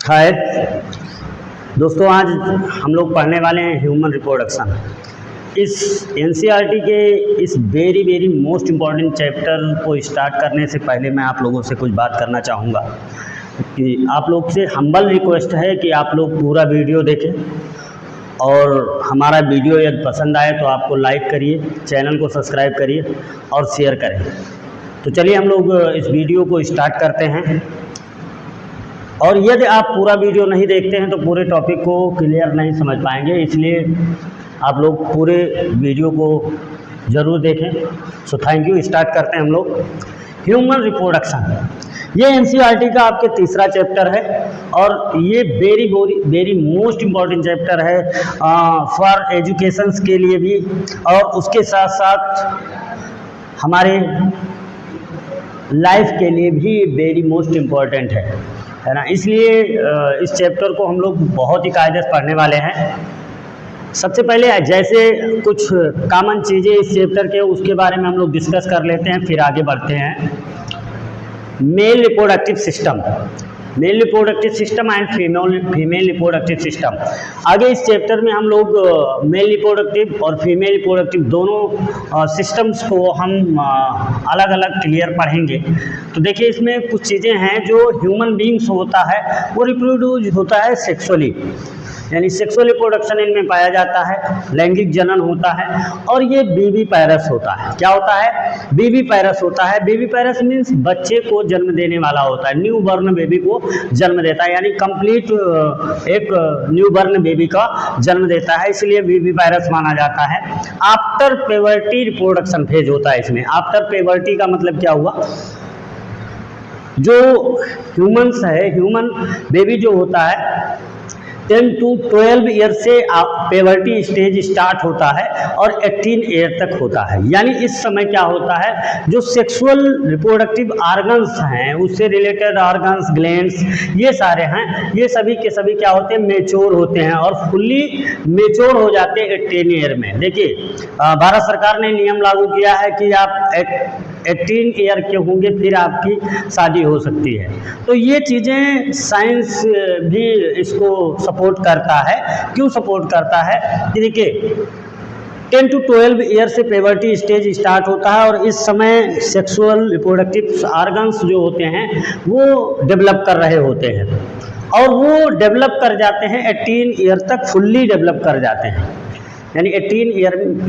हाय दोस्तों, आज हम लोग पढ़ने वाले हैं ह्यूमन रिप्रोडक्शन। इस एनसीईआरटी के इस वेरी मोस्ट इम्पॉर्टेंट चैप्टर को स्टार्ट करने से पहले मैं आप लोगों से कुछ बात करना चाहूँगा कि आप लोग से हम्बल रिक्वेस्ट है कि आप लोग पूरा वीडियो देखें और हमारा वीडियो यदि पसंद आए तो आपको लाइक करिए, चैनल को सब्सक्राइब करिए और शेयर करें। तो चलिए हम लोग इस वीडियो को स्टार्ट करते हैं। और यदि आप पूरा वीडियो नहीं देखते हैं तो पूरे टॉपिक को क्लियर नहीं समझ पाएंगे, इसलिए आप लोग पूरे वीडियो को ज़रूर देखें। So thank you. स्टार्ट करते हैं हम लोग। ह्यूमन रिप्रोडक्शन, ये एनसीईआरटी का आपके तीसरा चैप्टर है और ये वेरी मोस्ट इम्पॉर्टेंट चैप्टर है फॉर एजुकेशंस के लिए भी, और उसके साथ साथ हमारे लाइफ के लिए भी वेरी मोस्ट इम्पॉर्टेंट है ना। इसलिए इस चैप्टर को हम लोग बहुत ही कायदे से पढ़ने वाले हैं। सबसे पहले जैसे कुछ कॉमन चीज़ें इस चैप्टर के उसके बारे में हम लोग डिस्कस कर लेते हैं, फिर आगे बढ़ते हैं। Male reproductive system, male reproductive system and female reproductive system. आगे इस चैप्टर में हम लोग मेल रिप्रोडक्टिव और फीमेल रिप्रोडक्टिव दोनों सिस्टम्स को हम अलग अलग क्लियर पढ़ेंगे। तो देखिए, इसमें कुछ चीज़ें हैं जो ह्यूमन बींग्स होता है वो रिप्रोड्यूस होता है सेक्सुअली, यानी सेक्सुअल रिप्रोडक्शन इनमें पाया जाता है, लैंगिक जनन होता है। और ये बीवी पैरस होता है। क्या होता है? बीवी पैरस होता है। बीवी पैरस मीन्स बच्चे को जन्म देने वाला होता है, न्यू बॉर्न बेबी को जन्म देता है, यानी कंप्लीट एक न्यू बॉर्न बेबी का जन्म देता है, इसलिए बीवी पैरस माना जाता है। आफ्टर प्यूबर्टी रिप्रोडक्शन फेज होता है इसमें। आफ्टर प्यूबर्टी का मतलब क्या हुआ? जो ह्यूमन्स है, ह्यूमन बेबी जो होता है 10 to 12 ईयर से प्यूबर्टी स्टेज स्टार्ट होता है और 18 ईयर तक होता है। यानी इस समय क्या होता है, जो सेक्सुअल रिप्रोडक्टिव ऑर्गन्स हैं, उससे रिलेटेड ऑर्गन्स, ग्लैंड्स, ये सारे हैं, ये सभी के सभी क्या होते हैं, मेच्योर होते हैं और फुल्ली मेच्योर हो जाते हैं 18 ईयर में। देखिए, भारत सरकार ने नियम लागू किया है कि आप 18 ईयर के होंगे फिर आपकी शादी हो सकती है। तो ये चीज़ें साइंस भी इसको सपोर्ट करता है। क्यों सपोर्ट करता है कि देखिए 10 to 12 ईयर से प्यूबर्टी स्टेज स्टार्ट होता है और इस समय सेक्सुअल रिप्रोडक्टिव ऑर्गन्स जो होते हैं वो डेवलप कर रहे होते हैं और वो डेवलप कर जाते हैं 18 ईयर तक, फुल्ली डेवलप कर जाते हैं। यानी 18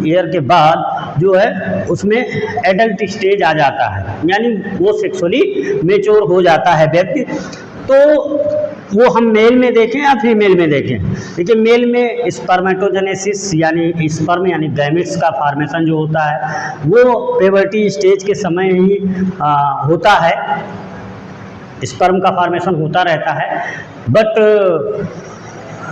ईयर के बाद जो है उसमें एडल्ट स्टेज आ जाता है, यानी वो सेक्सुअली मेच्योर हो जाता है व्यक्ति। तो वो हम मेल में देखें या फीमेल में देखें, देखिए मेल में स्पर्मेटोजेनेसिस यानी स्पर्म यानी गैमेट्स का फॉर्मेशन जो होता है वो प्यूबर्टी स्टेज के समय ही होता है, स्पर्म का फॉर्मेशन होता रहता है। बट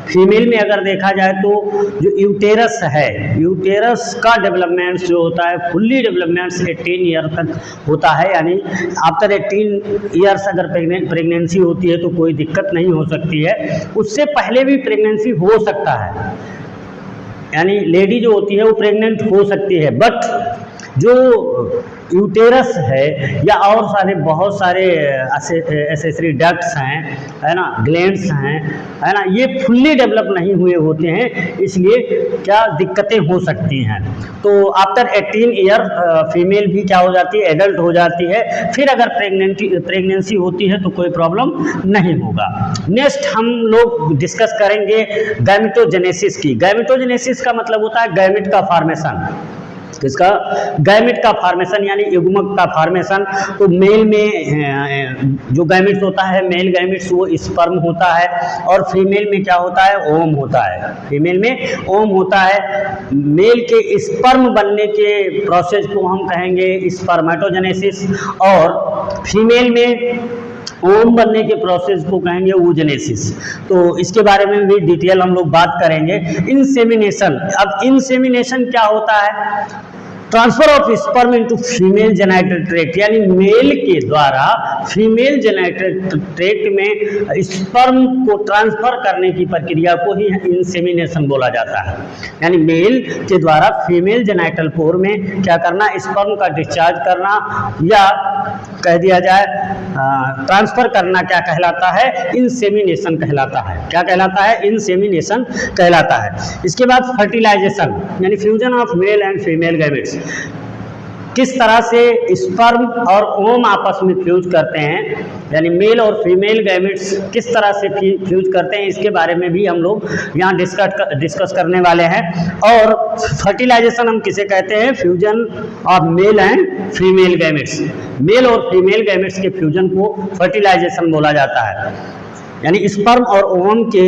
फीमेल में अगर देखा जाए तो जो यूटेरस है, यूटेरस का डेवलपमेंट जो होता है फुल्ली डेवलपमेंट 18 ईयर तक होता है। यानी आफ्टर 18 ईयर्स अगर प्रेगनेंसी होती है तो कोई दिक्कत नहीं हो सकती है, उससे पहले भी प्रेगनेंसी हो सकता है, यानी लेडी जो होती है वो प्रेग्नेंट हो सकती है। बट जो यूटेरस है या और सारे बहुत सारे एसेसरी डक्ट्स हैं, है ना, ग्लैंड्स हैं, है ना, ये फुल्ली डेवलप नहीं हुए होते हैं, इसलिए क्या दिक्कतें हो सकती हैं। तो आफ्टर 18 ईयर फीमेल भी क्या हो जाती है, एडल्ट हो जाती है। फिर अगर प्रेगनेंसी होती है तो कोई प्रॉब्लम नहीं होगा। नेक्स्ट हम लोग डिस्कस करेंगे गैमेटोजेनेसिस की। गैमेटोजेनेसिस का मतलब होता है गैमेट का फॉर्मेशन। किसका? गैमेट का फॉर्मेशन यानी युग्मक का फॉर्मेशन। तो मेल में जो गैमेट्स होता है, मेल गैमेट्स वो स्पर्म होता है और फीमेल में क्या होता है, ओम होता है। फीमेल में ओम होता है। मेल के स्पर्म बनने के प्रोसेस को हम कहेंगे स्पर्मेटोजेनेसिस और फीमेल में ओम बनने के प्रोसेस को कहेंगे oogenesis। तो इसके बारे में भी डिटेल हम लोग बात करेंगे। इंसेमिनेशन, अब इंसेमिनेशन क्या होता है? Transfer of sperm into female genital tract, यानी मेल के द्वारा फीमेल जेनिटल ट्रैक्ट में स्पर्म को ट्रांसफर करने की प्रक्रिया को ही इंसेमिनेशन बोला जाता है। यानी मेल के द्वारा फीमेल जेनिटल पोर में क्या करना, स्पर्म का डिस्चार्ज करना या कह दिया जाए ट्रांसफर करना क्या कहलाता है, इंसेमिनेशन कहलाता है। क्या कहलाता है, इंसेमिनेशन कहलाता है। इसके बाद फर्टिलाइजेशन यानी fusion of male and female gametes, किस तरह से स्पर्म और ओम आपस में फ्यूज करते हैं, यानी मेल और फीमेल गैमेट्स किस तरह से फ्यूज करते हैं, इसके बारे में भी हम लोग यहाँ डिस्कस करने वाले हैं। और फर्टिलाइजेशन हम किसे कहते हैं, fusion of male and female gametes, male और फीमेल गैमेट्स के फ्यूजन को फर्टिलाइजेशन बोला जाता है। यानी स्पर्म और ओवम के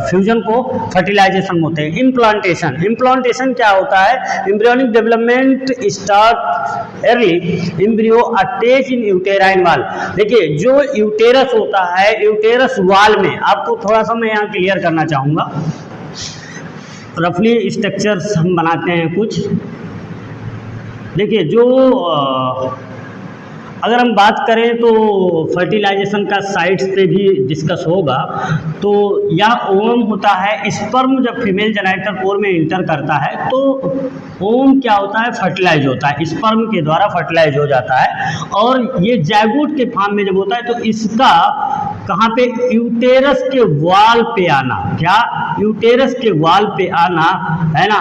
फ्यूजन को फर्टिलाइजेशन होते हैं। इम्प्लांटेशन, इम्प्लांटेशन क्या होता है, embryonic development start early, embryo attach इन यूटेराइन वाल। देखिए जो यूटेरस होता है, यूटेरस वाल में आपको थोड़ा सा मैं यहाँ क्लियर करना चाहूँगा, रफली स्ट्रक्चर्स हम बनाते हैं कुछ। देखिए जो अगर हम बात करें तो फर्टिलाइजेशन का साइट्स पे भी डिस्कस होगा। तो यहाँ ओवम होता है, स्पर्म जब फीमेल जेनिटल पोर में इंटर करता है तो ओवम क्या होता है, फर्टिलाइज होता है, स्पर्म के द्वारा फर्टिलाइज हो जाता है। और ये जायगोट के फॉर्म में जब होता है तो इसका कहाँ पे, यूटेरस के वाल पे आना, क्या यूटेरस के वाल पे आना है ना,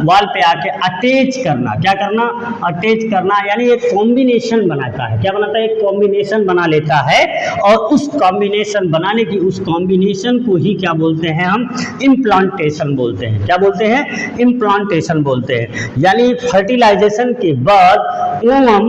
वाल पे आके अटैच करना, क्या करना, अटैच करना, यानी एक कॉम्बिनेशन बनाता है। क्या बनाता है, एक कॉम्बिनेशन बना लेता है। और उस कॉम्बिनेशन बनाने की, उस कॉम्बिनेशन को ही क्या बोलते हैं हम, इम्प्लांटेशन बोलते हैं। क्या बोलते हैं, इम्प्लांटेशन बोलते हैं। यानी फर्टिलाइजेशन के बाद ओवम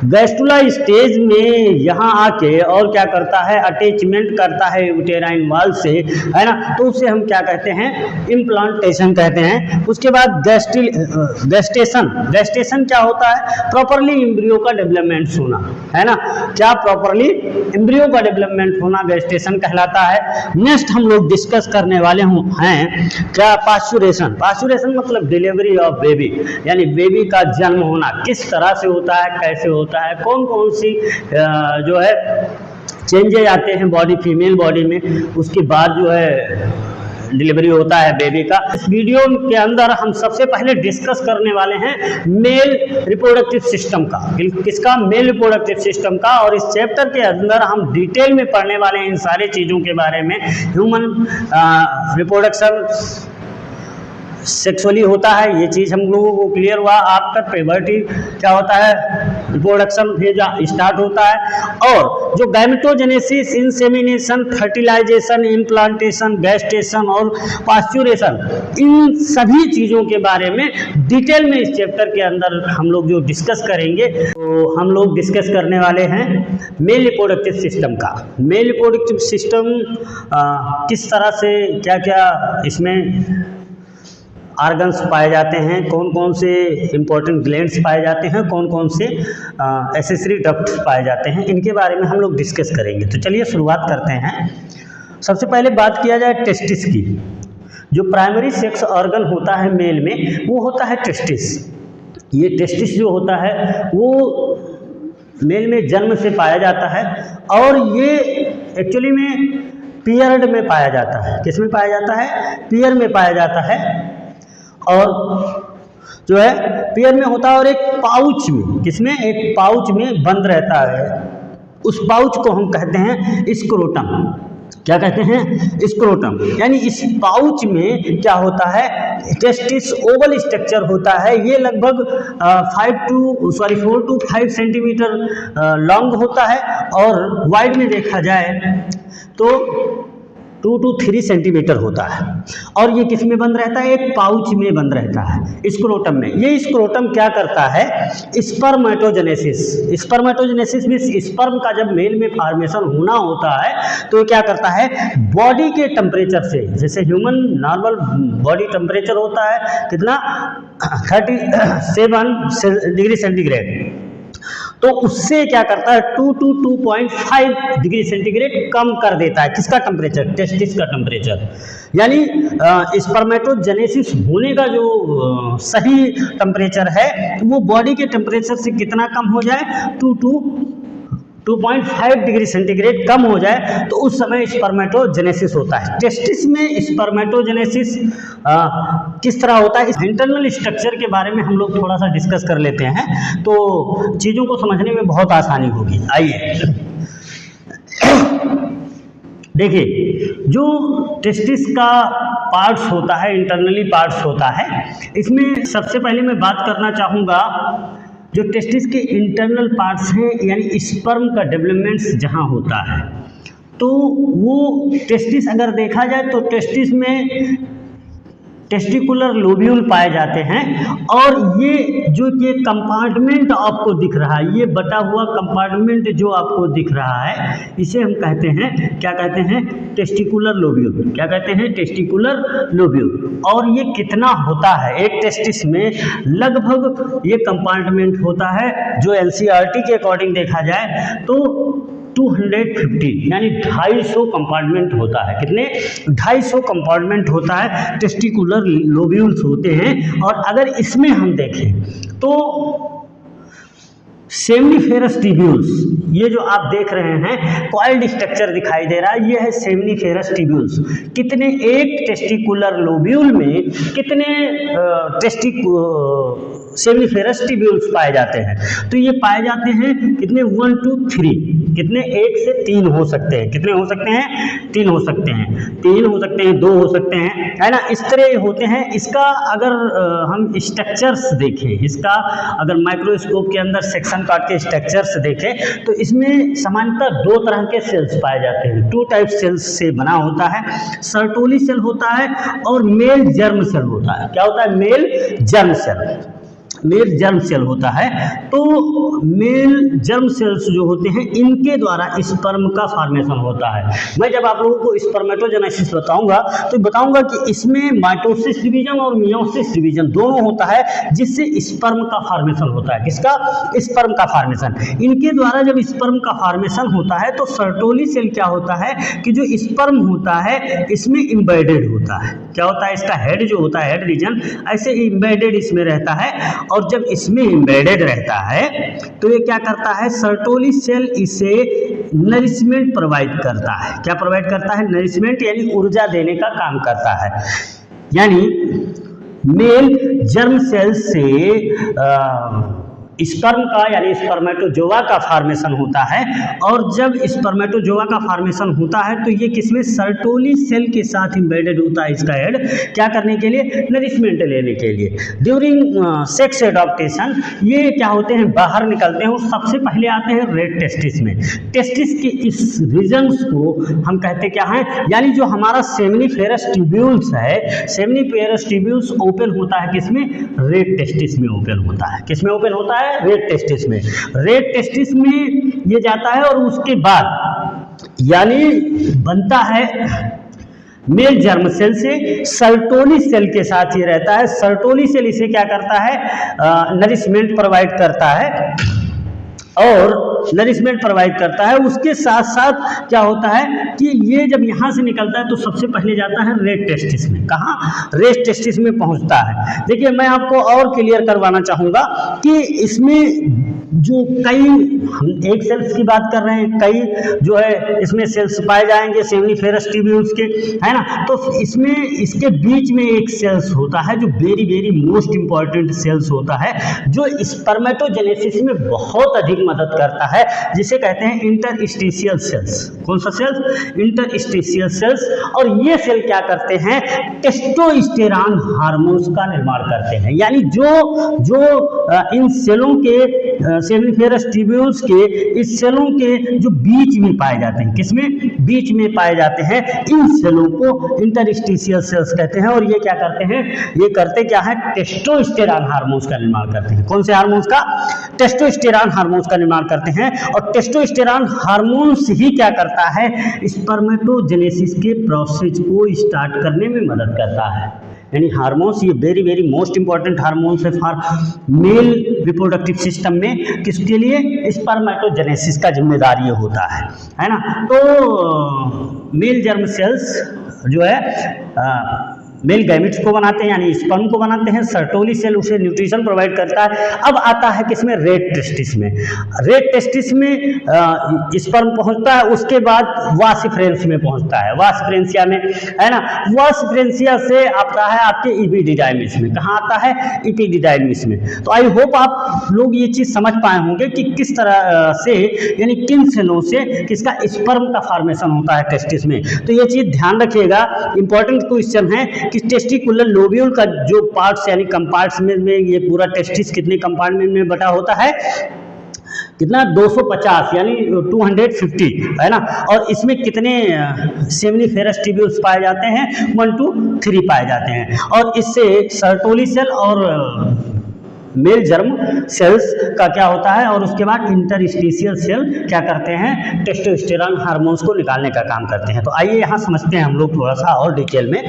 गैस्टुला स्टेज में यहाँ आके और क्या करता है, अटैचमेंट करता है यूटेराइन वाल से, है ना, तो उसे हम क्या कहते हैं, इम्प्लांटेशन कहते हैं। उसके बाद गेस्टेशन, गेस्टेशन क्या होता है, प्रॉपरली एम्ब्रियो का डेवलपमेंट होना, है ना, क्या प्रॉपरली एम्ब्रियो का डेवलपमेंट होना गेस्टेशन कहलाता है। नेक्स्ट हम लोग डिस्कस करने वाले हैं क्या, पास्चुरेशन। पास्चुरेशन मतलब डिलीवरी ऑफ बेबी, यानी बेबी का जन्म होना किस तरह से होता है, कैसे होता है, कौन कौन सी जो है चेंजेज आते हैं बॉडी, फीमेल बॉडी में, उसके बाद जो है डिलीवरी होता है बेबी का। इस वीडियो के अंदर हम सबसे पहले डिस्कस करने वाले हैं मेल रिप्रोडक्टिव सिस्टम का, किसका, मेल रिप्रोडक्टिव सिस्टम का। और इस चैप्टर के अंदर हम डिटेल में पढ़ने वाले हैं इन सारे चीज़ों के बारे में। ह्यूमन रिप्रोडक्शन सेक्सुअली होता है, ये चीज़ हम लोगों को क्लियर हुआ। आफ्टर प्यूबर्टी क्या होता है, रिप्रोडक्शन फेज स्टार्ट होता है। और जो gametogenesis, insemination, fertilisation, implantation, gestation और पास्चुरेशन, इन सभी चीज़ों के बारे में डिटेल में इस चैप्टर के अंदर हम लोग जो डिस्कस करेंगे, तो हम लोग डिस्कस करने वाले हैं मेल रिप्रोडक्टिव सिस्टम का। मेल रिप्रोडक्टिव सिस्टम किस तरह से, क्या क्या इसमें आर्गन्स पाए जाते हैं, कौन कौन से इंपॉर्टेंट ग्लैंड्स पाए जाते हैं, कौन कौन से एसेसरी डक्ट्स पाए जाते हैं, इनके बारे में हम लोग डिस्कस करेंगे। तो चलिए शुरुआत करते हैं। सबसे पहले बात किया जाए टेस्टिस की। जो प्राइमरी सेक्स ऑर्गन होता है मेल में, वो होता है टेस्टिस। ये टेस्टिस जो होता है वो मेल में जन्म से पाया जाता है और ये एक्चुअली में पीरियड में पाया जाता है। किस में पाया जाता है, पीरियड में पाया जाता है। और जो है पेयर में होता है और एक पाउच में, किसमें, एक पाउच में बंद रहता है। उस पाउच को हम कहते हैं स्क्रोटम। क्या कहते हैं, स्क्रोटम। यानी इस पाउच में क्या होता है, टेस्टिस ओवल स्ट्रक्चर होता है। ये लगभग 4 to 5 सेंटीमीटर लॉन्ग होता है और वाइड में देखा जाए तो 2 to 3 सेंटीमीटर होता है। और ये किस में बंद रहता है, एक पाउच में बंद रहता है, स्क्रोटम में। ये स्क्रोटम क्या करता है, स्पर्मेटोजेनेसिस। स्पर्मेटोजेनेसिस में स्पर्म का जब मेल में फॉर्मेशन होना होता है तो क्या करता है, बॉडी के टेम्परेचर से, जैसे ह्यूमन नॉर्मल बॉडी टेम्परेचर होता है कितना, 37 डिग्री सेंटीग्रेड, तो उससे क्या करता है 2 to 2.5 डिग्री सेंटीग्रेड कम कर देता है किसका टेम्परेचर, टेस्टिस का टेम्परेचर। यानी स्पर्मेटोजेनेसिस होने का जो सही टेम्परेचर है वो बॉडी के टेम्परेचर से कितना कम हो जाए, 2 to 2.5 डिग्री सेंटीग्रेड कम हो जाए तो उस समय स्पर्मेटोजेनेसिस होता है। टेस्टिस में स्पर्मेटोजेनेसिस किस तरह होता है, इस इंटरनल स्ट्रक्चर के बारे में हम लोग थोड़ा सा डिस्कस कर लेते हैं तो चीज़ों को समझने में बहुत आसानी होगी। आइए देखिए, जो टेस्टिस का पार्ट्स होता है, इंटरनली पार्ट्स होता है, इसमें सबसे पहले मैं बात करना चाहूँगा जो टेस्टिस के इंटरनल पार्ट्स हैं यानी स्पर्म का डेवलपमेंट्स जहाँ होता है, तो वो टेस्टिस अगर देखा जाए तो टेस्टिस में टेस्टिकुलर लोब्यूल पाए जाते हैं और ये जो ये कंपार्टमेंट आपको दिख रहा है, ये बटा हुआ कंपार्टमेंट जो आपको दिख रहा है, इसे हम कहते हैं, क्या कहते हैं, टेस्टिकुलर लोब्यूल। क्या कहते हैं, टेस्टिकुलर लोब्यूल। और ये कितना होता है, एक टेस्टिस में लगभग ये कंपार्टमेंट होता है जो एनसीईआरटी के अकॉर्डिंग देखा जाए तो 250 यानी 250 कंपार्टमेंट होता है। कितने, 250 कंपार्टमेंट होता है, टेस्टिकुलर लोब्यूल्स होते हैं। और अगर इसमें हम देखें तो सेमनीफेरस ट्यूब्यूल्स, ये जो आप देख रहे हैं कॉइल्ड स्ट्रक्चर दिखाई दे रहा है, ये है सेमनीफेरस ट्यूब्यूल्स। कितने, एक टेस्टिकुलर लोब्यूल में कितने सेमनीफेरस ट्यूब्यूल्स पाए जाते हैं, तो ये पाए जाते हैं कितने, 1 to 3, कितने, 1 से 3 हो सकते हैं। कितने हो सकते हैं, 3 हो सकते हैं, 3 हो सकते हैं, 2 हो सकते हैं, है ना, इस तरह होते हैं। इसका अगर हम स्ट्रक्चर्स देखें, इसका अगर माइक्रोस्कोप के अंदर सेक्शन काट के स्ट्रक्चर्स देखें तो इसमें सामान्यतः 2 तरह के सेल्स पाए जाते हैं। 2 टाइप सेल्स से बना होता है, सर्टोली सेल होता है और मेल जर्म सेल होता है। क्या होता है, male germ cell, male germ cell होता है। तो मेल जर्म सेल्स जो होते हैं इनके द्वारा स्पर्म का फॉर्मेशन होता है। मैं जब आप लोगों को स्पर्मेटोजेनेसिस बताऊंगा तो बताऊंगा कि इसमें माइटोसिस डिवीजन और मियोसिस डिवीजन दोनों होता है जिससे स्पर्म का फॉर्मेशन होता है। किसका, स्पर्म का फॉर्मेशन। इनके द्वारा जब स्पर्म का फॉर्मेशन होता है तो सर्टोली सेल क्या होता है कि जो स्पर्म होता है इसमें एम्बेडेड होता है। क्या होता है, इसका हेड जो होता है, हेड रीजन ऐसे एम्बेडेड इसमें रहता है। और जब इसमें एम्बेडेड रहता है तो ये क्या करता है, सर्टोली सेल इसे नरिशमेंट प्रोवाइड करता है। क्या प्रोवाइड करता है, नरिशमेंट यानी ऊर्जा देने का काम करता है। यानी मेल जर्म सेल से स्पर्म का यानी स्पर्मेटोजोआ का फॉर्मेशन होता है। और जब स्पर्मेटोजोआ का फॉर्मेशन होता है तो ये किसमें, सर्टोली सेल के साथ एम्बेडेड होता है इसका हेड, क्या करने के लिए, नरिशमेंट लेने के लिए। ड्यूरिंग सेक्स एडॉप्टेशन ये क्या होते हैं, बाहर निकलते हैं और सबसे पहले आते हैं रेड टेस्टिस में। टेस्टिस के इस रीजन्स को हम कहते क्या हैं, यानी जो हमारा सेमनीफेरस ट्यूब्यूल्स है, सेमनीफेरस ट्यूब्यूल्स ओपन होता है किसमें, रेड टेस्टिस में ओपन होता है। किसमें ओपन होता है, रेड टेस्टिस में। रेड टेस्टिस में ये जाता है और उसके बाद यानी बनता है मेल जर्म सेल से सर्टोली सेल के साथ ये रहता है। सर्टोली सेल इसे क्या करता है, नरिशमेंट प्रोवाइड करता है और नरिशमेंट प्रोवाइड करता है। उसके साथ साथ क्या होता है कि ये जब यहाँ से निकलता है तो सबसे पहले जाता है रेड टेस्टिस में। कहाँ, रेड टेस्टिस में पहुँचता है। देखिए मैं आपको और क्लियर करवाना चाहूँगा कि इसमें जो कई, हम एक सेल्स की बात कर रहे हैं, कई जो है इसमें सेल्स पाए जाएंगे सेमनीफेरस ट्यूब्यूल्स के, है ना। तो इसमें इसके बीच में एक सेल्स होता है जो very very most important cells होता है जो स्पर्मेटोजेनेसिस में बहुत अधिक मदद करता है, जिसे कहते हैं इंटरस्टिशियल सेल्स। कौन सा सेल्स, इंटरस्टिशियल सेल्स। और ये सेल क्या करते हैं, टेस्टोस्टेरॉन हार्मोन्स का निर्माण करते हैं। यानी जो इन सेलों के सेमनीफेरस ट्यूब्यूल्स के इस सेलों के जो बीच में पाए जाते हैं, किसमें, बीच में पाए जाते हैं, इन सेलों को इंटरस्टिशियल सेल्स कहते हैं। और ये क्या करते हैं, ये करते क्या है, टेस्टोस्टेरॉन हार्मोन्स का निर्माण करते हैं। कौन से हार्मोन्स का, टेस्टोस्टेरॉन हार्मोन्स का निर्माण करते हैं। और टेस्टोस्टेरॉन हार्मोन्स ही क्या करता है, स्पर्मेटोजेनेसिस के प्रोसेस को स्टार्ट करने में मदद करता है। यानी हार्मोन्स ये very very most important hormones है फॉर मेल रिप्रोडक्टिव सिस्टम में। किसके लिए? स्पर्मेटोजेनेसिस का जिम्मेदार ये होता है ना। तो मेल जर्म सेल्स जो है मेल गैमेट्स को बनाते हैं यानी स्पर्म को बनाते हैं। सर्टोली सेल उसे न्यूट्रिशन प्रोवाइड करता है। अब आता है किसमें? रेड टेस्टिस में। रेड टेस्टिस में स्पर्म पहुंचता है, उसके बाद वास फ्रेंस में पहुंचता है, वास फ्रेंसिया में, है ना। वास फ्रेंसिया से आता है आपके इपीडिडाइमिस में। कहाँ आता है? इपीडिडाइमिस में। तो आई होप आप लोग ये चीज़ समझ पाए होंगे कि किस तरह से यानी किन सेलों से किसका स्पर्म का फॉर्मेशन होता है टेस्टिस में। तो ये चीज़ ध्यान रखिएगा, इंपॉर्टेंट क्वेश्चन है कि टेस्टिकुलर लोब्यूल का जो पार्ट्स यानी कंपार्टमेंट में ये पूरा टेस्टिस कितने कंपार्टमेंट में बटा होता है? कितना? 250 यानी 250, है ना। और इसमें कितने सेमिनिफेरस ट्यूब्यूल्स पाए जाते हैं? 1 to 3 पाए जाते हैं। और इससे सर्टोली सेल और मेल जर्म सेल्स का क्या होता है और उसके बाद इंटरस्टिशियल सेल क्या करते हैं? टेस्टोस्टेरॉन हार्मोन्स को निकालने का काम करते हैं। तो आइए यहाँ समझते हैं हम लोग थोड़ा सा और डिटेल में।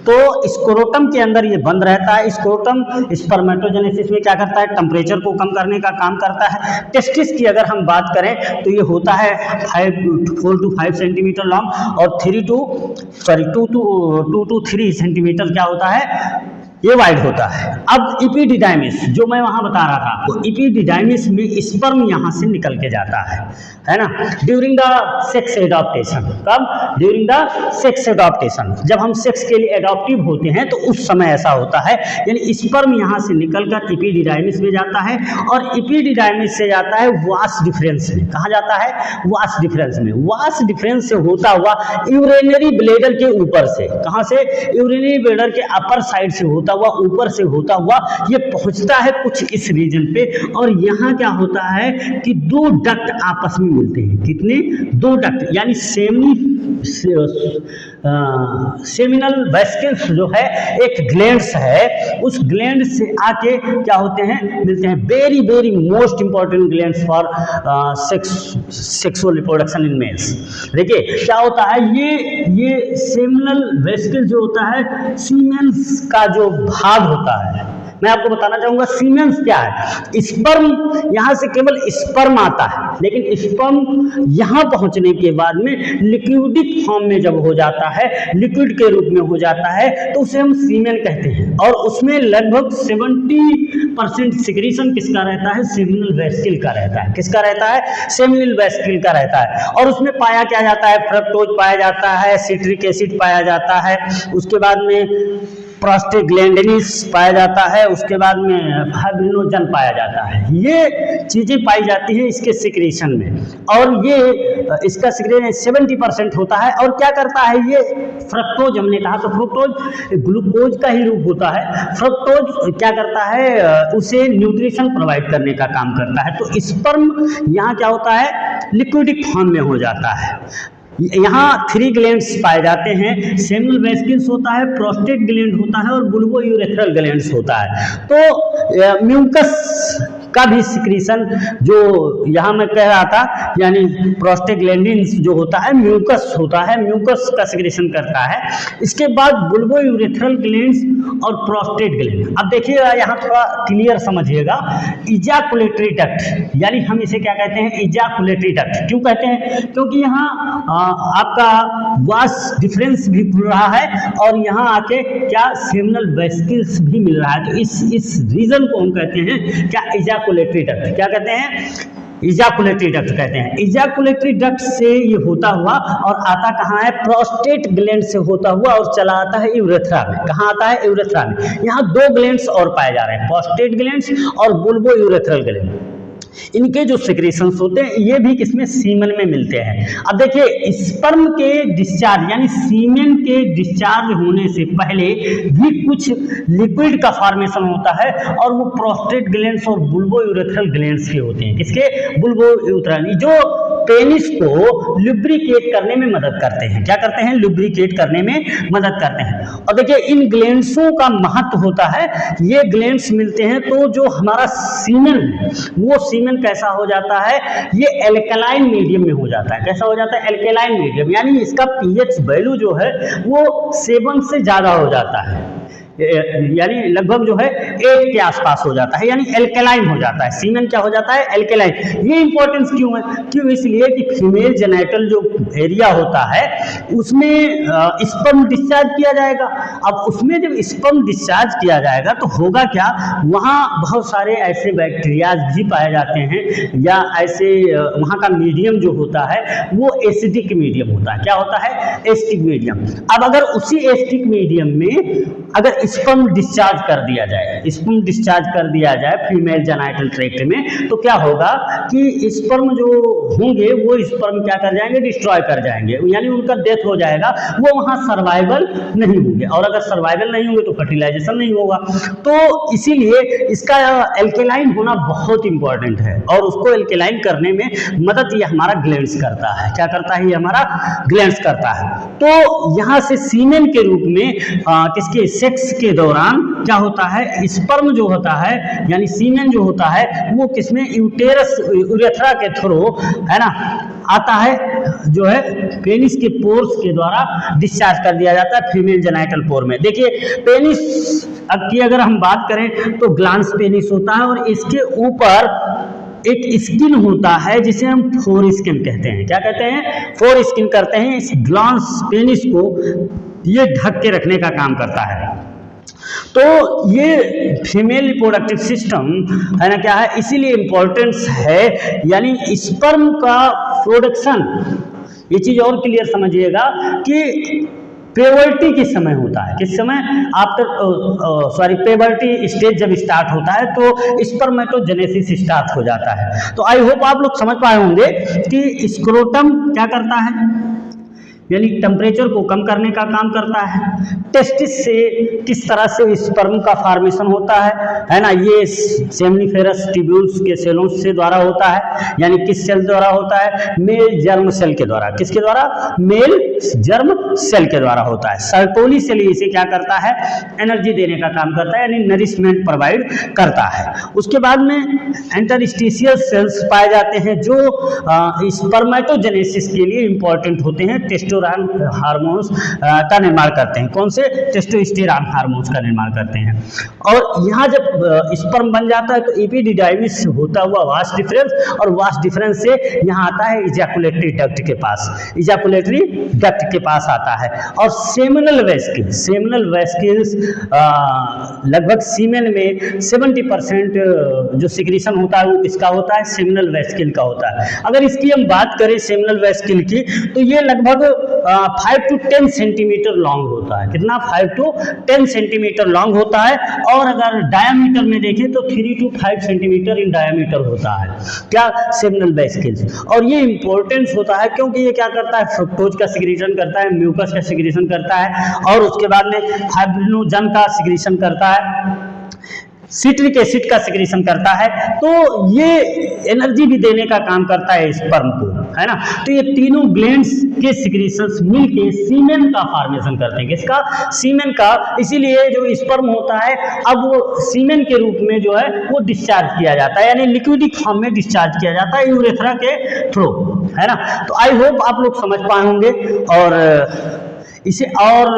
तो स्क्रोटम के अंदर ये बंद रहता है। स्क्रोटम स्पर्मेटोजेनेसिस में क्या करता है? टेम्परेचर को कम करने का काम करता है। टेस्टिस की अगर हम बात करें तो ये होता है 4 to 5 सेंटीमीटर लॉन्ग और 2 to 3 सेंटीमीटर क्या होता है? ये वाइड होता है। अब इपीडिडाइमिस जो मैं वहां बता रहा था, तो इपीडिडाइमिस में स्पर्म यहां से निकल के जाता है ना, ड्यूरिंग द सेक्स एडॉप्टेशन। कब? During the sex adaptation. जब हम सेक्स के लिए एडॉप्टिव होते हैं तो उस समय ऐसा होता है, यानी स्पर्म यहां से निकलकर इपीडिडाइमिस में जाता है और इपीडिडाइमिस से जाता है वास डिफरेंस में। कहाँ जाता है? वास डिफरेंस में। वास डिफरेंस से होता हुआ यूरिनरी ब्लैडर के ऊपर से, कहाँ से? यूरिनरी ब्लैडर के अपर साइड से होता हुआ, ऊपर से होता हुआ ये पहुंचता है कुछ इस रीजन पे। और यहाँ क्या होता है कि 2 डक्ट आपस में मिलते हैं। कितने? 2 डक्ट यानी सेमिनल वेसिकल्स जो है एक ग्लैंड्स है, उस ग्लैंड से आके क्या होते हैं? मिलते हैं। Very very most important glands for sexual reproduction in males. देखिए क्या होता है, ये सेमिनल वेसिकल जो होता है सीमेंस का जो भाग होता है, मैं आपको बताना चाहूंगा सीमेंस क्या है। स्पर्म यहां से केवल स्पर्म आता है, लेकिन स्पर्म यहां पहुंचने के बाद में लिक्विडिक फॉर्म में जब हो जाता है, लिक्विड के रूप में हो जाता है, तो उसे हम सीमेन कहते हैं। और उसमें लगभग 70% सिक्रीशन किसका रहता है? सेमिनल वेसिकल का रहता है। किसका रहता है? सेमिनल वेसिकल का रहता है। और उसमें पाया क्या जाता है? फ्रक्टोज पाया जाता है, सिट्रिक एसिड पाया जाता है, उसके बाद में प्रोस्टाग्लैंडिन्स पाया जाता है, उसके बाद में फाइब्रिनोजन पाया जाता है। ये चीज़ें पाई जाती हैं इसके सिक्रीशन में। और ये इसका सिक्रीशन 70% होता है। और क्या करता है ये फ्रक्टोज? हमने कहा तो फ्रक्टोज ग्लूकोज का ही रूप होता है। फ्रक्टोज क्या करता है? उसे न्यूट्रिशन प्रोवाइड करने का काम करता है। तो स्पर्म यहाँ क्या होता है? लिक्विडिक फॉर्म में हो जाता है। यहाँ 3 ग्लैंड्स पाए जाते हैं। सेमिनल वेसिकल्स होता है, प्रोस्टेट ग्लैंड होता है और बुल्बो यूरेथ्रल ग्लैंड्स होता है। तो म्यूकस का भी सिक्रीशन जो यहाँ मैं कह रहा था, यानी प्रोस्टाग्लैंडिन्स जो होता है म्यूकस होता है, म्यूकस का सिक्रीशन करता है। इसके बाद बुल्बो यूरेथ्रल ग्लैंड्स और प्रोस्टेट ग्लैंड। अब देखिएगा यहाँ थोड़ा क्लियर समझिएगा। इजाकुलेटरी डक्ट यानी हम इसे क्या कहते हैं? इजाकुलेटरी डक्ट। क्यों कहते हैं? क्योंकि यहाँ आपका वास डिफरेंस भी खुल रहा है और यहाँ आके क्या सेमिनल वेसिकल्स भी मिल रहा है। तो इस रीजन को हम कहते हैं क्या? इजाकुलेटरी डक्ट। क्या कहते हैं? इजाकुलेटरी डक्ट कहते हैं। इजाकुलेटरी डक्ट से ये होता हुआ और आता कहाँ है? प्रोस्टेट ग्लैंड से होता हुआ और चला आता है यूरेथ्रा में। कहाँ आता है? यूरेथ्रा में। यहाँ 2 ग्लैंड्स और पाए जा रहे हैं, प्रोस्टेट ग्लैंड्स और बुल्बो यूरेथ्रल ग्लैंड। इनके जो सिक्रीशंस होते हैं ये भी किसमें? सीमेन में मिलते हैं। अब देखिए स्पर्म के डिस्चार्ज यानी सीमेन के डिस्चार्ज होने से पहले भी कुछ लिक्विड का फॉर्मेशन होता है और वो प्रोस्टेट ग्लैंड्स और बुल्बो यूरेथ्रल ग्लैंड्स के होते हैं। किसके? बुल्बो यूरेथ्रल, जो पेनिस को लुब्रिकेट करने में मदद करते हैं। क्या करते हैं? लुब्रिकेट करने में मदद करते हैं। और देखिए इन ग्लैंड्सों का महत्व होता है, ये ग्लैंड्स मिलते हैं तो जो हमारा सीमेन है वो सीमेन कैसा हो जाता है? ये एल्कलाइन मीडियम में हो जाता है। कैसा हो जाता है? एल्कलाइन मीडियम, यानी इसका पीएच वैल्यू जो है वो 7 से ज़्यादा हो जाता है। यानी लगभग जो है 8 के आसपास हो जाता है, यानी एल्केलाइन हो जाता है। सीमेन क्या हो जाता है? एल्केलाइन। ये इंपॉर्टेंस क्यों है? क्यों? इसलिए कि फीमेल जेनिटल जो एरिया होता है उसमें स्पर्म डिस्चार्ज किया जाएगा। अब उसमें जब स्पर्म डिस्चार्ज किया जाएगा तो होगा क्या, वहाँ बहुत सारे ऐसे बैक्टीरियाज भी पाए जाते हैं, या ऐसे वहाँ का मीडियम जो होता है वो एसिडिक मीडियम होता है। क्या होता है? Acidic medium. अब अगर उसी एसिडिक मीडियम में अगर स्पर्म डिस्चार्ज कर दिया जाए, स्पर्म डिस्चार्ज कर दिया जाए फीमेल जेनिटल ट्रैक्ट में, तो क्या होगा कि स्पर्म जो होंगे वो स्पर्म क्या कर जाएंगे? डिस्ट्रॉय कर जाएंगे, यानी उनका डेथ हो जाएगा, वो वहाँ सर्वाइवल नहीं होंगे। और अगर सर्वाइवल नहीं होंगे तो फर्टिलाइजेशन नहीं होगा। तो इसीलिए इसका एल्केलाइन होना बहुत इंपॉर्टेंट है, और उसको एल्केलाइन करने में मदद ये हमारा ग्लैंड्स करता है। क्या करता है? ये हमारा ग्लैंड्स करता है। तो यहाँ से सीमेन के रूप में किसके सेक्स के दौरान क्या होता है? स्पर्म जो होता है यानी सीमेन जो होता है वो किसमें? यूरेथ्रा के थ्रू, है ना, आता है, जो है पेनिस के पोर्स के द्वारा डिस्चार्ज कर दिया जाता है फीमेल जेनिटल पोर में। देखिए पेनिस की अगर हम बात करें तो ग्लांस पेनिस होता है, और इसके ऊपर एक स्किन होता है जिसे हम फोर स्किन कहते हैं। क्या कहते हैं? फोर स्किन करते हैं। इस ग्लांस पेनिस को ये ढक के रखने का काम करता है। तो ये फीमेल रिप्रोडक्टिव सिस्टम है ना, क्या है, इसीलिए इंपॉर्टेंस है, यानी स्पर्म का प्रोडक्शन। ये चीज और क्लियर समझिएगा कि प्यूबर्टी किस समय होता है? किस समय? आफ्टर प्यूबर्टी स्टेज जब स्टार्ट होता है तो स्पर्मेटोजेनेसिस स्टार्ट हो जाता है। तो आई होप आप लोग समझ पाए होंगे कि स्क्रोटम क्या करता है, यानी टेम्परेचर को कम करने का काम करता है। टेस्टिस से किस तरह से स्पर्म का फॉर्मेशन होता है ना, ये सेमनीफेरस ट्यूब्यूल्स के सेलों से द्वारा होता है, यानी किस सेल द्वारा होता है? मेल जर्म सेल के द्वारा। किसके द्वारा? मेल जर्म सेल के द्वारा होता है। सर्टोली सेल इसे क्या करता है? एनर्जी देने का काम करता है, यानी नरिशमेंट प्रोवाइड करता है। उसके बाद में इंटरस्टिशियल सेल्स पाए जाते हैं जो स्पर्मेटोजेनेसिस के लिए इंपॉर्टेंट होते हैं, टेस्टोस्टेरोन हार्मोन्स का निर्माण करते हैं। कौन से? टेस्टोस्टेरोन हार्मोन्स का निर्माण करते हैं। और यहाँ जब स्पर्म बन जाता है तो एपिडिडाइमिस होता हुआ वास्ट डिफरेंस, और वास्ट डिफरेंस से यहाँ आता है इजैकुलेटरी डक्ट के पास, इजैकुलेटरी डक्ट के पास आता है। और सेमिनल वेस्किल्स लगभग सीमेन में 70% जो सिक्रीशन होता है वो किसका होता है? सेमिनल वेस्किल का होता है। अगर इसकी हम बात करें सेमिनल वेस्किल की, तो ये लगभग 5 to 10 सेंटीमीटर लॉन्ग होता है। कितना? 5 to 10 सेंटीमीटर लॉन्ग होता है। और अगर डायामीटर में देखें तो 3 to 5 सेंटीमीटर इन डायामीटर होता है। क्या? सेमिनल वेस्किल्स। और ये इंपॉर्टेंस होता है क्योंकि ये क्या करता है? फ्रुक्टोज का सिक्रीशन करता है, म्यूकस का सिक्रीशन करता है, और उसके बाद में फाइब्रिनोजन का सिक्रीशन करता है, सिट्रिक एसिड का सिक्रीशन करता है। तो ये एनर्जी भी देने का काम करता है स्पर्म को, है ना। तो ये तीनों ग्लैंड्स के सिक्रीशंस मिलके सीमेन का फॉर्मेशन करते हैं। किसका? सीमेन का। इसीलिए जो स्पर्म होता है अब वो सीमेन के रूप में जो है वो डिस्चार्ज किया जाता है, यानी लिक्विडिक फॉर्म में डिस्चार्ज किया जाता है यूरेथ्रा के थ्रू, है ना। तो आई होप आप लोग समझ पाए होंगे, और इसे और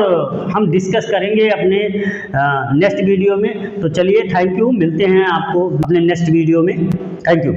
हम डिस्कस करेंगे अपने नेक्स्ट वीडियो में। तो चलिए, थैंक यू, मिलते हैं आपको अपने नेक्स्ट वीडियो में। Thank you.